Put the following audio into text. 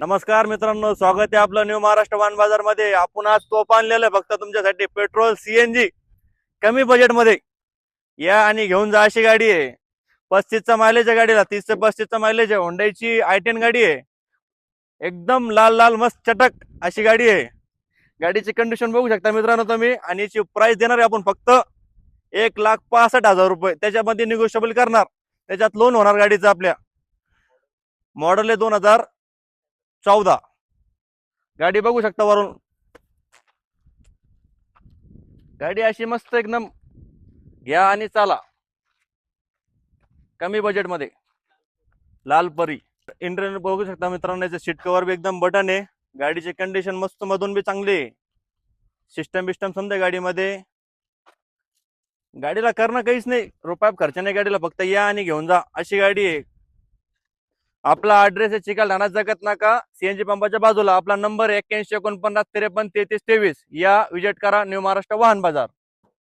नमस्कार मित्रांनो, स्वागत आहे आपलं न्यू महाराष्ट्र वाहन बाजार मध्ये। आपण आज तोफ आणलेलं आहे फक्त तुमच्यासाठी, पेट्रोल सीएनजी कमी बजेट मध्ये। या आणि घेऊन जा अशी गाडी आहे। 35चा मायलेज आहे गाडीला, 30 ते 35चा मायलेज आहे। होंडाची i10 गाडी आहे, एकदम लाल लाल मस्त चटक अशी गाडी आहे। गाडीची कंडिशन बघू शकता मित्रांनो तुम्ही। आणि याची प्राइस देणार आहे आपण फक्त 1,65,000 रुपये। त्याच्यामध्ये निगोशिएबल करणार, त्याच्यात लोन होणार गाडीचं आपल्या। मॉडेल आहे 2014। गाडी बघू शकता वरून, गाडी अशी मस्त एकदम। घ्या आणि चाला कमी बजेट मध्ये। लाल परी इंटरनेट बघू शकता मित्रांनो, याचं सीट कव्हर बी एकदम बटन आहे। गाडीची कंडिशन मस्त मधून बी चांगली आहे। सिस्टम बिस्टम समजा गाडीमध्ये, गाडीला करणं काहीच नाही, रुपया खर्च नाही गाडीला, फक्त या आणि घेऊन जा अशी गाडी आहे। आपला ऍड्रेस आहे चिखलठाणा जगत नाका सीएनजी पंपाच्या बाजूला। आपला नंबर 81 49 53 33 23। या विजिट करा न्यू महाराष्ट्र वाहन बाजार।